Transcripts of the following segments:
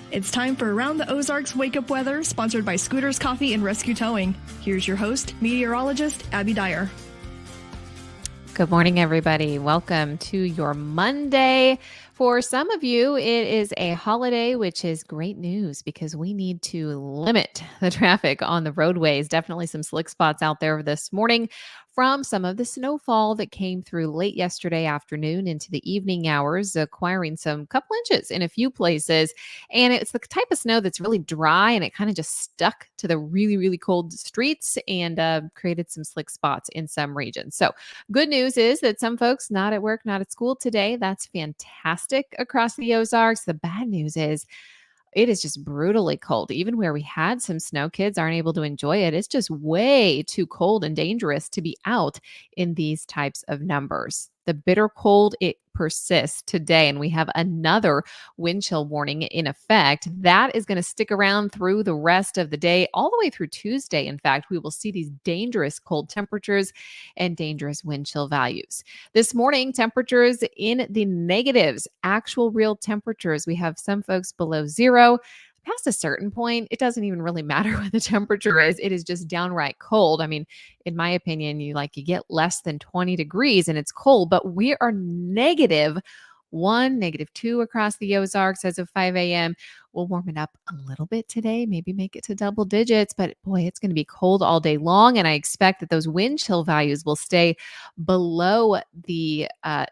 It's time for Around the Ozarks Wake Up Weather, sponsored by Scooters Coffee and Rescue Towing. Here's your host, meteorologist Abby Dyer. Good morning, everybody. Welcome to your Monday. For some of you, it is a holiday, which is great news because we need to limit the traffic on the roadways. Definitely some slick spots out there this morning from some of the snowfall that came through late yesterday afternoon into the evening hours, acquiring some couple inches in a few places. And it's the type of snow that's really dry and it kind of just stuck to the really, really cold streets and created some slick spots in some regions. So good news is that some folks not at work, not at school today. That's fantastic across the Ozarks. The bad news is it is just brutally cold. Even where we had some snow, kids aren't able to enjoy it. It's just way too cold and dangerous to be out in these types of numbers. The bitter cold, it persists today, and we have another wind chill warning in effect. That is going to stick around through the rest of the day, all the way through Tuesday. In fact, we will see these dangerous cold temperatures and dangerous wind chill values. This morning, temperatures in the negatives, actual real temperatures. We have some folks below zero. Past a certain point, it doesn't even really matter what the temperature is. It is just downright cold. I mean, in my opinion, you get less than 20 degrees and it's cold, but we are -1, -2 across the Ozarks as of 5 a.m. We'll warm it up a little bit today, maybe make it to double digits, but boy, it's going to be cold all day long. And I expect that those wind chill values will stay below the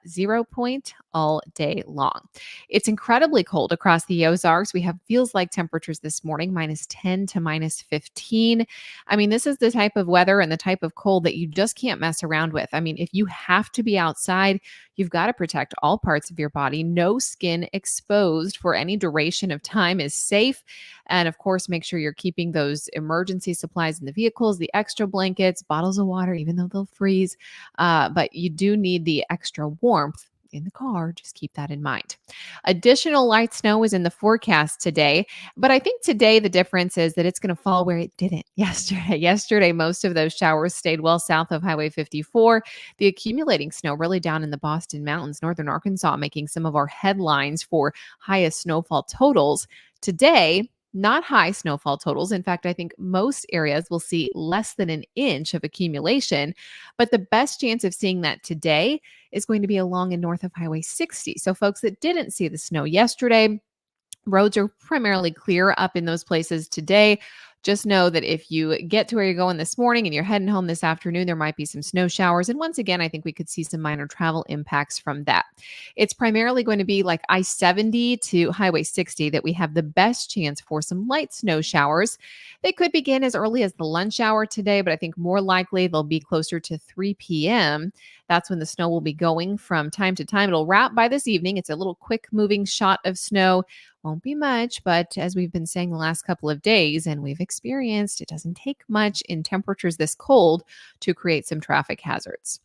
0 point all day long. It's incredibly cold across the Ozarks. We have feels like temperatures this morning, -10 to -15. I mean, this is the type of weather and the type of cold that you just can't mess around with. I mean, if you have to be outside, you've got to protect all parts of your body. No skin exposed for any duration of time is safe. And of course, make sure you're keeping those emergency supplies in the vehicles, the extra blankets, bottles of water, even though they'll freeze. But you do need the extra warmth in the car. Just keep that in mind. Additional light snow is in the forecast today, but I think today the difference is that it's going to fall where it didn't yesterday. Yesterday, most of those showers stayed well south of Highway 54. The accumulating snow really down in the Boston Mountains, northern Arkansas, making some of our headlines for highest snowfall totals. Today, not high snowfall totals. In fact, I think most areas will see less than an inch of accumulation, but the best chance of seeing that today is going to be along and north of Highway 60. So folks that didn't see the snow yesterday, roads are primarily clear up in those places today. Just know that if you get to where you're going this morning and you're heading home this afternoon, there might be some snow showers. And once again, I think we could see some minor travel impacts from that. It's primarily going to be like I-70 to Highway 60 that we have the best chance for some light snow showers. They could begin as early as the lunch hour today, but I think more likely they'll be closer to 3 p.m. That's when the snow will be going from time to time. It'll wrap by this evening. It's a little quick moving shot of snow. Won't be much, but as we've been saying the last couple of days and we've experienced, it doesn't take much in temperatures this cold to create some traffic hazards.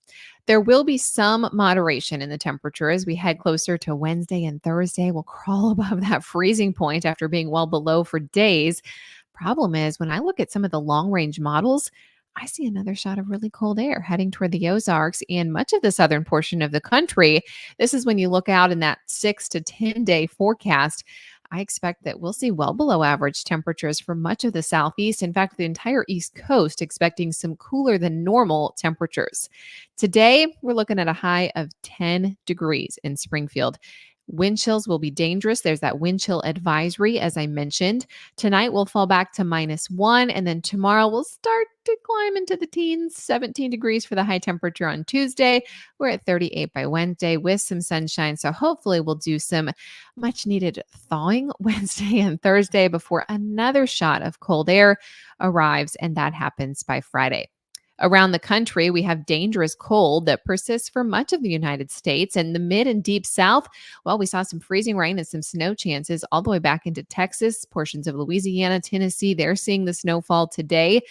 There will be some moderation in the temperature as we head closer to Wednesday and Thursday. We'll crawl above that freezing point after being well below for days. Problem is, when I look at some of the long range models, I see another shot of really cold air heading toward the Ozarks and much of the southern portion of the country. This is when you look out in that 6 to 10 day forecast. I expect that we'll see well below average temperatures for much of the southeast. In fact, the entire East Coast expecting some cooler than normal temperatures. Today, we're looking at a high of 10 degrees in Springfield. Wind chills will be dangerous. There's that wind chill advisory, as I mentioned. Tonight, we'll fall back to -1, and then tomorrow we'll start to climb into the teens, 17 degrees for the high temperature on Tuesday. We're at 38 by Wednesday with some sunshine, so hopefully we'll do some much-needed thawing Wednesday and Thursday before another shot of cold air arrives, and that happens by Friday. Around the country, we have dangerous cold that persists for much of the United States. And the mid and deep south, well, we saw some freezing rain and some snow chances all the way back into Texas, portions of Louisiana, Tennessee. They're seeing the snowfall today.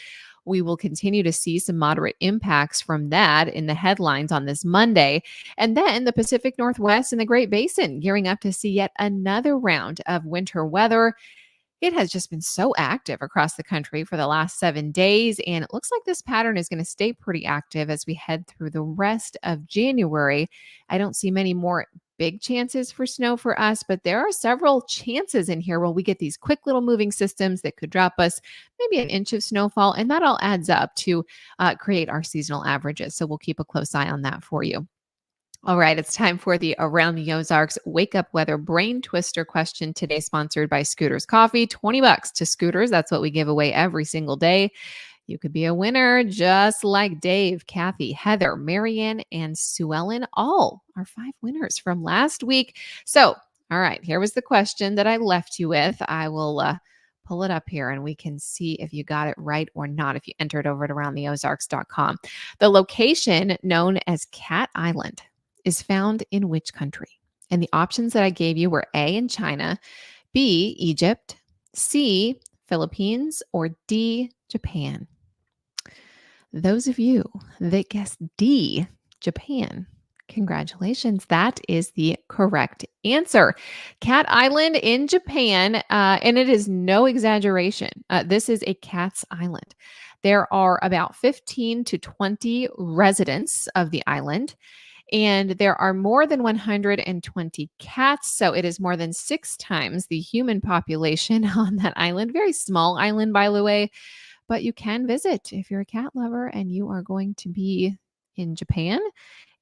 We will continue to see some moderate impacts from that in the headlines on this Monday. And then the Pacific Northwest and the Great Basin gearing up to see yet another round of winter weather. It has just been so active across the country for the last 7 days, and it looks like this pattern is going to stay pretty active as we head through the rest of January. I don't see many more big chances for snow for us, but there are several chances in here where we get these quick little moving systems that could drop us maybe an inch of snowfall, and that all adds up to create our seasonal averages. So we'll keep a close eye on that for you. All right, it's time for the Around the Ozarks Wake Up Weather Brain Twister question today, sponsored by Scooters Coffee. $20 to Scooters. That's what we give away every single day. You could be a winner just like Dave, Kathy, Heather, Marianne, and Sue Ellen. All are 5 winners from last week. So, all right, here was the question that I left you with. I will pull it up here and we can see if you got it right or not if you entered over at aroundtheozarks.com. The location known as Cat Island is found in which country? And the options that I gave you were A, in China, B, Egypt, C, Philippines, or D, Japan. Those of you that guessed D, Japan, congratulations. That is the correct answer. Cat Island in Japan, and it is no exaggeration. This is a cat's island. There are about 15 to 20 residents of the island, and there are more than 120 cats. So it is more than 6 times the human population on that island. Very small island, by the way. But you can visit if you're a cat lover and you are going to be in Japan.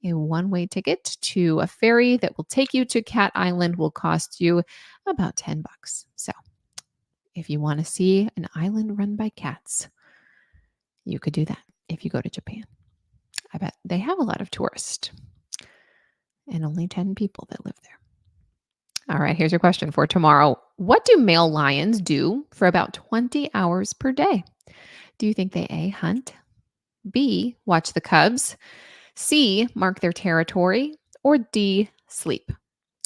A one-way ticket to a ferry that will take you to Cat Island will cost you about $10. So if you want to see an island run by cats, you could do that if you go to Japan. I bet they have a lot of tourists and only 10 people that live there. All right, here's your question for tomorrow. What do male lions do for about 20 hours per day? Do you think they A, hunt, B, watch the cubs, C, mark their territory, or D, sleep?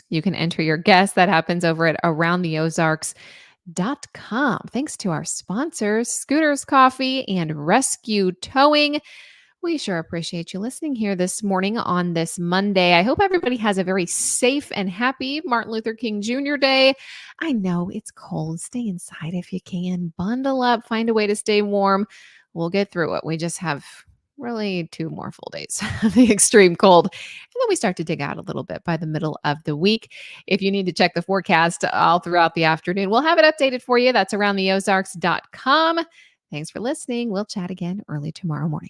You can enter your guess. That happens over at aroundtheozarks.com. Thanks to our sponsors, Scooters Coffee and Rescue Towing. We sure appreciate you listening here this morning on this Monday. I hope everybody has a very safe and happy Martin Luther King Jr. Day. I know it's cold. Stay inside if you can. Bundle up. Find a way to stay warm. We'll get through it. We just have really 2 more full days of the extreme cold. And then we start to dig out a little bit by the middle of the week. If you need to check the forecast all throughout the afternoon, we'll have it updated for you. That's aroundtheozarks.com. Thanks for listening. We'll chat again early tomorrow morning.